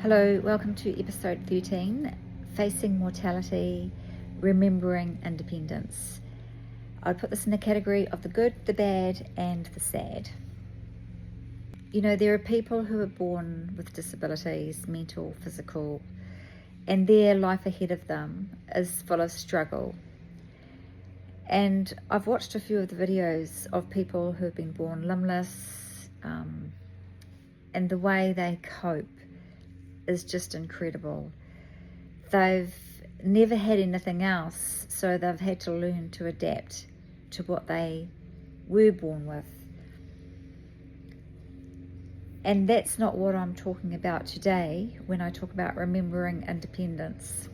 Hello, welcome to episode 13, Facing Mortality, Remembering Independence. I'd put this in the category of the good, the bad, and the sad. You know, there are people who are born with disabilities, mental, physical, and their life ahead of them is full of struggle. And I've watched a few of the videos of people who have been born limbless, and the way they cope is just incredible. They've never had anything else, so they've had to learn to adapt to what they were born with. And that's not what I'm talking about today when I talk about remembering independence.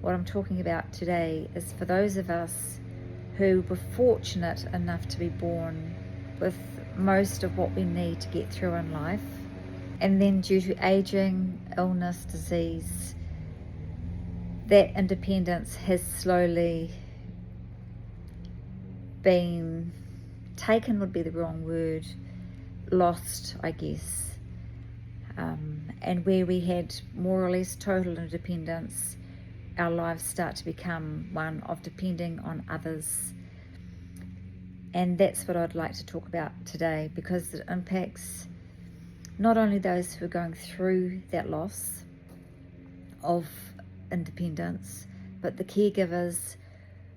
What I'm talking about today is for those of us who were fortunate enough to be born with most of what we need to get through in life, and then due to aging, illness, disease, that independence has slowly been taken, would be the wrong word, lost, I guess. And where we had more or less total independence, our lives start to become one of depending on others. And that's what I'd like to talk about today, because it impacts not only those who are going through that loss of independence, but the caregivers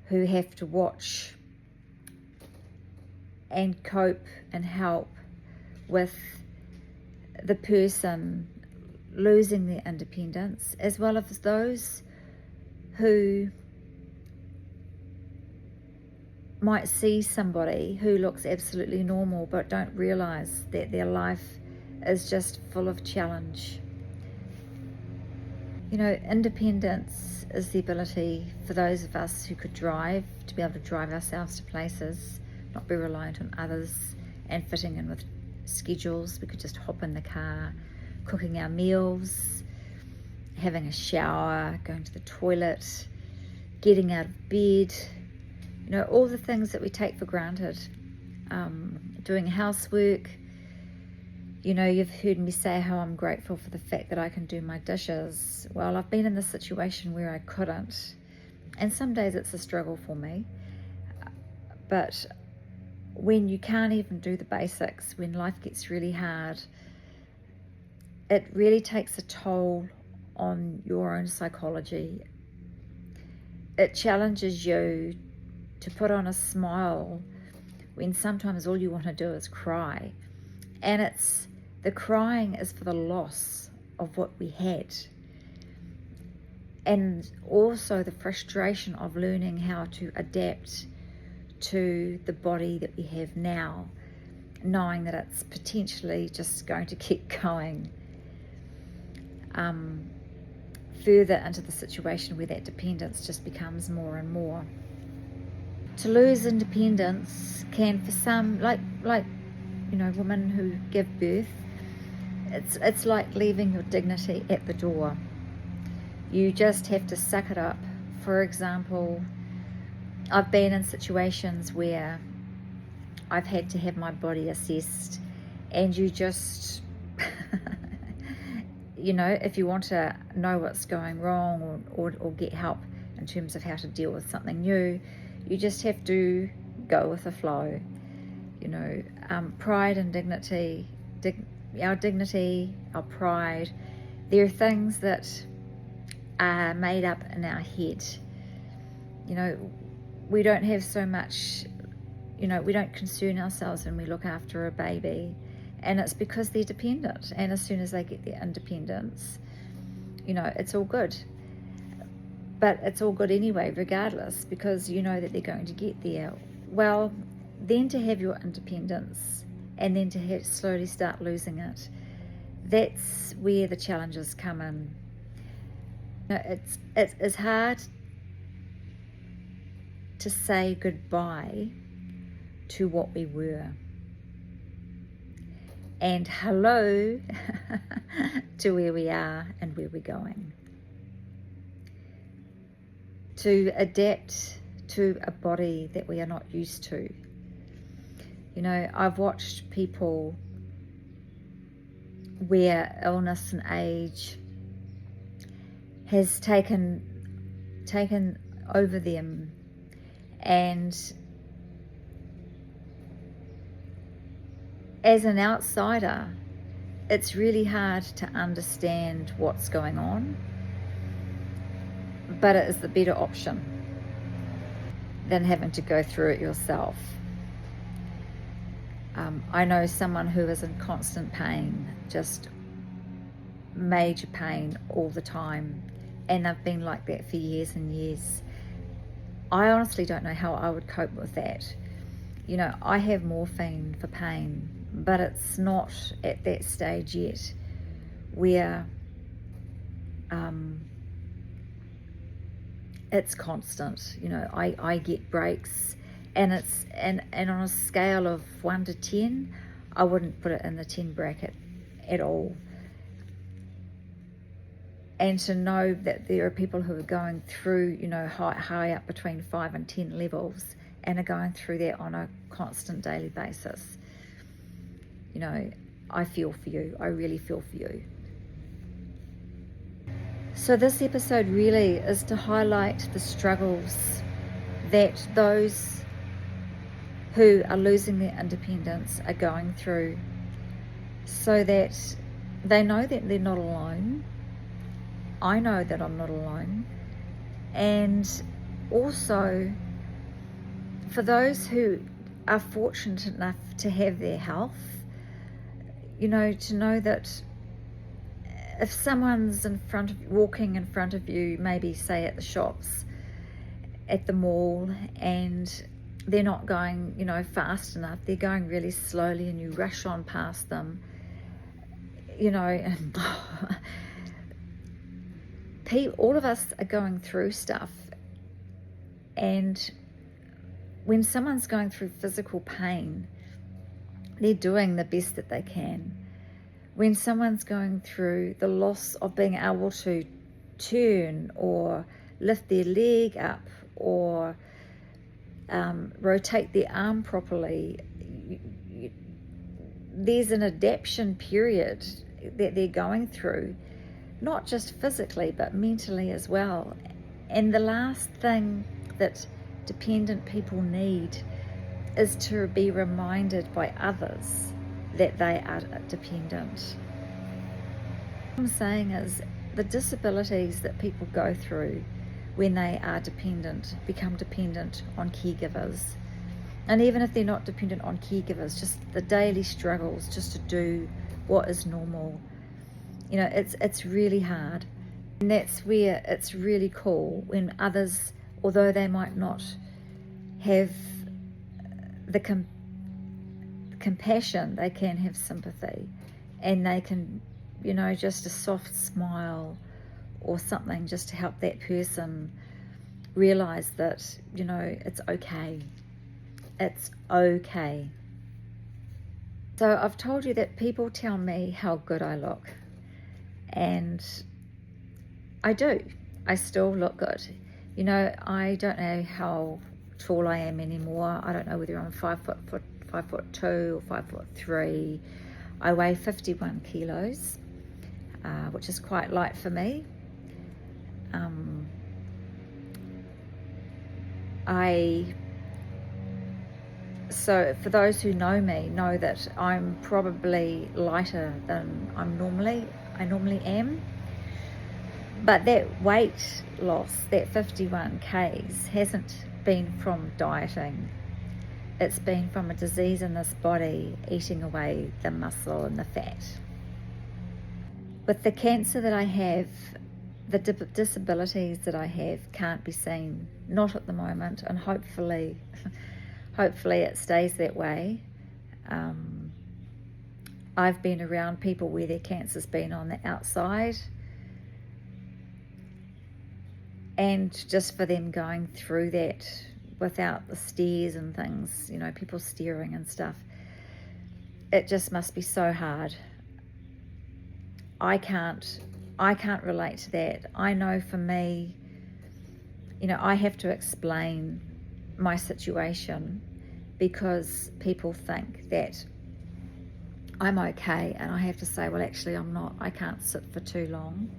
who have to watch and cope and help with the person losing their independence, as well as those who might see somebody who looks absolutely normal but don't realize that their life is just full of challenge. You know, independence is the ability for those of us who could drive to be able to drive ourselves to places, not be reliant on others and fitting in with schedules. We could just hop in the car, cooking our meals, having a shower, going to the toilet, getting out of bed, you know, all the things that we take for granted, doing housework. You know, you've heard me say how I'm grateful for the fact that I can do my dishes. Well, I've been in this situation where I couldn't, and some days it's a struggle for me. But when you can't even do the basics, when life gets really hard, it really takes a toll on your own psychology. It challenges you to put on a smile when sometimes all you want to do is cry. And the crying is for the loss of what we had, and also the frustration of learning how to adapt to the body that we have now, knowing that it's potentially just going to keep going further into the situation where that dependence just becomes more and more. To lose independence can, for some, like you know, women who give birth, it's like leaving your dignity at the door. You just have to suck it up. For example, I've been in situations where I've had to have my body assessed, and you just you know, if you want to know what's going wrong or get help in terms of how to deal with something new, you just have to go with the flow. You know, pride and dignity, our dignity, our pride, they're things that are made up in our head. You know, we don't have so much, you know, we don't concern ourselves when we look after a baby, and it's because they're dependent, and as soon as they get their independence, you know, it's all good. But it's all good anyway, regardless, because you know that they're going to get there. Well, then to have your independence and then to slowly start losing it, that's where the challenges come in. You know, it's hard to say goodbye to what we were, and hello to where we are and where we're going. To adapt to a body that we are not used to. You know, I've watched people where illness and age has taken over them, and as an outsider, it's really hard to understand what's going on, but it is the better option than having to go through it yourself. I know someone who is in constant pain, just major pain all the time, and they've been like that for years and years. I honestly don't know how I would cope with that. You know, I have morphine for pain, but it's not at that stage yet where it's constant. You know, I get breaks, and it's and on a scale of 1 to 10, I wouldn't put it in the 10 bracket at all. And to know that there are people who are going through, you know, high up between 5 and 10 levels, and are going through that on a constant daily basis. You know, I feel for you. I really feel for you. So this episode really is to highlight the struggles that those who are losing their independence are going through, so that they know that they're not alone. I know that I'm not alone. And also, for those who are fortunate enough to have their health, you know, to know that if someone's walking in front of you, maybe say at the shops, at the mall, and they're not going, you know, fast enough, they're going really slowly, and you rush on past them, you know, and all of us are going through stuff. And when someone's going through physical pain, they're doing the best that they can. When someone's going through the loss of being able to turn or lift their leg up or rotate their arm properly, there's an adaptation period that they're going through, not just physically but mentally as well. And the last thing that dependent people need is to be reminded by others that they are dependent. What I'm saying is, the disabilities that people go through when they are dependent become dependent on caregivers. And even if they're not dependent on caregivers, just the daily struggles just to do what is normal. You know, it's really hard. And that's where it's really cool when others, although they might not have the compassion, they can have sympathy, and they can, you know, just a soft smile or something just to help that person realize that, you know, it's okay. It's okay. So I've told you that people tell me how good I look, and I do. I still look good. You know, I don't know how tall I am anymore. I don't know whether I'm 5'2" or 5'3". I weigh 51 kilos, which is quite light for me. So for those who know me, know that I'm probably lighter than I normally am. But that weight loss, that 51 kgs, hasn't been from dieting. It's been from a disease in this body eating away the muscle and the fat. With the cancer that I have, the disabilities that I have can't be seen, not at the moment, and hopefully it stays that way. I've been around people where their cancer's been on the outside, and just for them going through that without the stares and things, you know, people staring and stuff, it just must be so hard. I can't relate to that. I know for me, you know, I have to explain my situation because people think that I'm okay, and I have to say, well, actually I'm not. I can't sit for too long.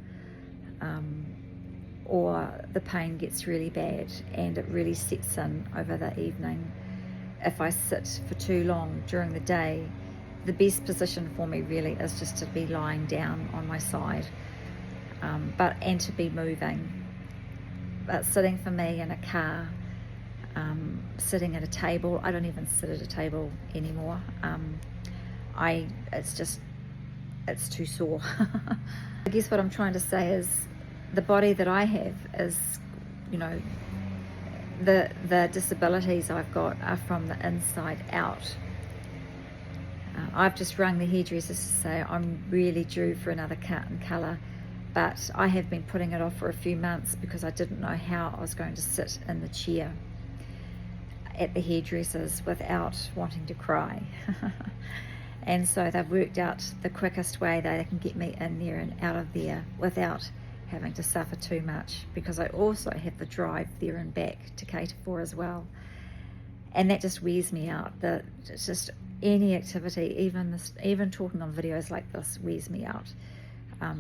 or the pain gets really bad and it really sets in over the evening. If I sit for too long during the day, the best position for me really is just to be lying down on my side, and to be moving. But sitting for me in a car, sitting at a table, I don't even sit at a table anymore. It's too sore. I guess what I'm trying to say is the body that I have is, the disabilities I've got are from the inside out. I've just rung the hairdressers to say I'm really due for another cut and colour, but I have been putting it off for a few months because I didn't know how I was going to sit in the chair at the hairdressers without wanting to cry. And so they've worked out the quickest way they can get me in there and out of there without having to suffer too much, because I also have the drive there and back to cater for as well. And that just wears me out. It's just any activity, even talking on videos like this, wears me out.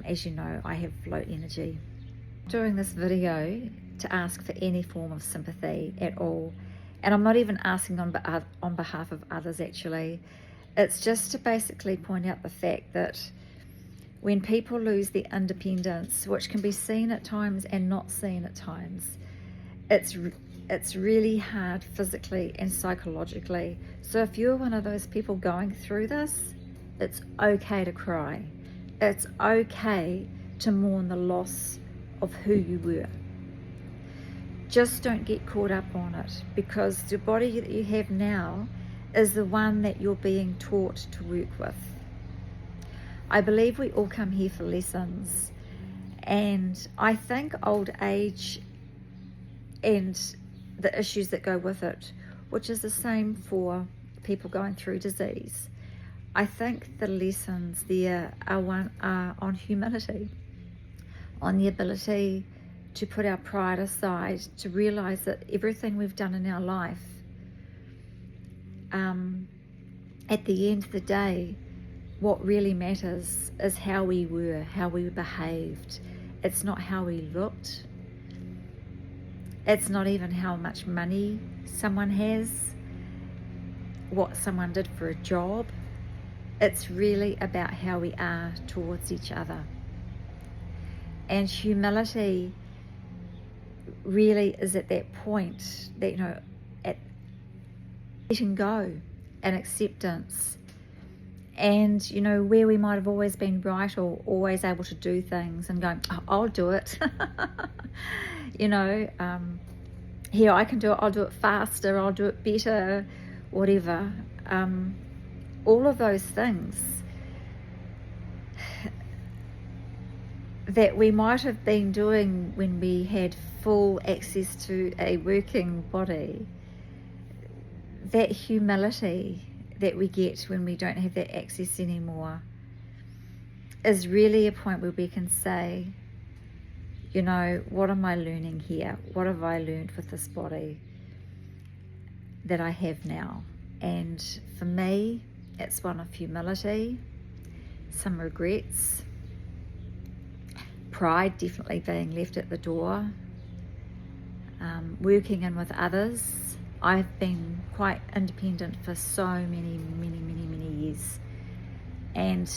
As you know, I have low energy. Doing this video to ask for any form of sympathy at all, and I'm not even asking on behalf of others actually. It's just to basically point out the fact that when people lose their independence, which can be seen at times and not seen at times, it's really hard physically and psychologically. So if you're one of those people going through this, it's okay to cry. It's okay to mourn the loss of who you were. Just don't get caught up on it, because the body that you have now is the one that you're being taught to work with. I believe we all come here for lessons, and I think old age and the issues that go with it, which is the same for people going through disease, I think the lessons there are on humility, on the ability to put our pride aside, to realize that everything we've done in our life, at the end of the day, what really matters is how we were, how we behaved. It's not how we looked. It's not even how much money someone has, what someone did for a job. It's really about how we are towards each other. And humility really is at that point that, at letting go and acceptance. And, where we might have always been right or always able to do things and going, oh, I'll do it. Here, I can do it, I'll do it faster, I'll do it better, whatever. All of those things that we might have been doing when we had full access to a working body, that humility that we get when we don't have that access anymore is really a point where we can say, what am I learning here? What have I learned with this body that I have now? And for me, it's one of humility, some regrets, pride definitely being left at the door, working in with others. I've been quite independent for so many years, and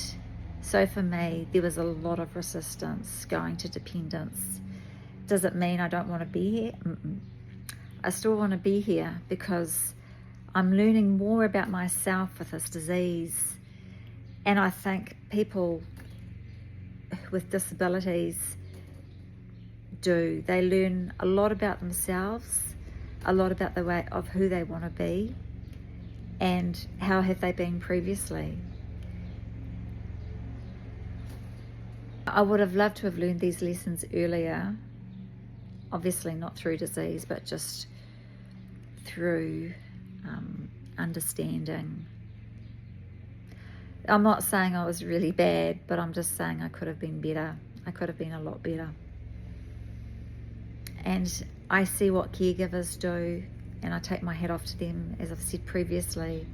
so for me there was a lot of resistance going to dependence. Does it mean I don't want to be here? I still want to be here, because I'm learning more about myself with this disease, and I think people with disabilities they learn a lot about themselves, a lot about the way of who they want to be and how have they been previously. I would have loved to have learned these lessons earlier, obviously not through disease, but just through understanding. I'm not saying I was really bad, but I'm just saying I could have been better. I could have been a lot better. And I see what caregivers do, and I take my hat off to them. As I've said previously,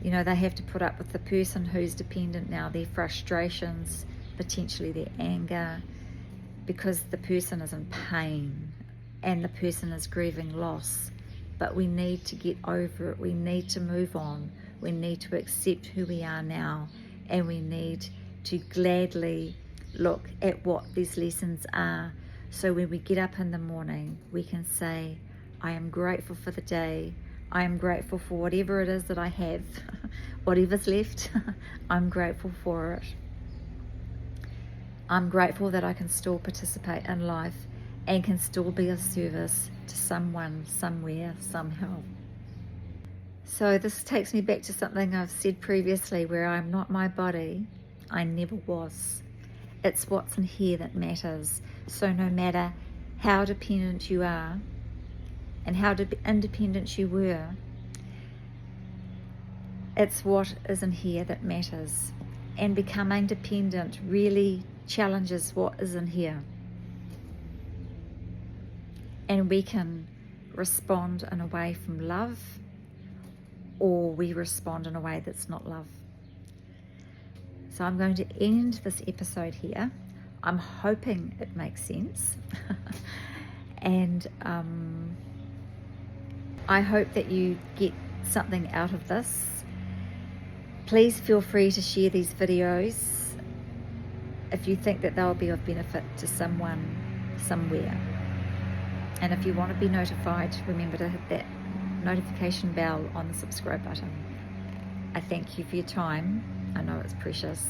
they have to put up with the person who's dependent now, their frustrations, potentially their anger, because the person is in pain and the person is grieving loss. But we need to get over it. We need to move on. We need to accept who we are now, and we need to gladly look at what these lessons are. So when we get up in the morning, we can say, I am grateful for the day. I am grateful for whatever it is that I have. Whatever's left, I'm grateful for it. I'm grateful that I can still participate in life and can still be of service to someone, somewhere, somehow. So this takes me back to something I've said previously, where I'm not my body. I never was. It's what's in here that matters. So no matter how dependent you are and how independent you were, it's what is in here that matters. And becoming dependent really challenges what is in here. And we can respond in a way from love, or we respond in a way that's not love. So I'm going to end this episode here. I'm hoping it makes sense. And I hope that you get something out of this. Please feel free to share these videos if you think that they'll be of benefit to someone, somewhere. And if you want to be notified, remember to hit that notification bell on the subscribe button. I thank you for your time. I know it's precious.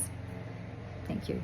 Thank you.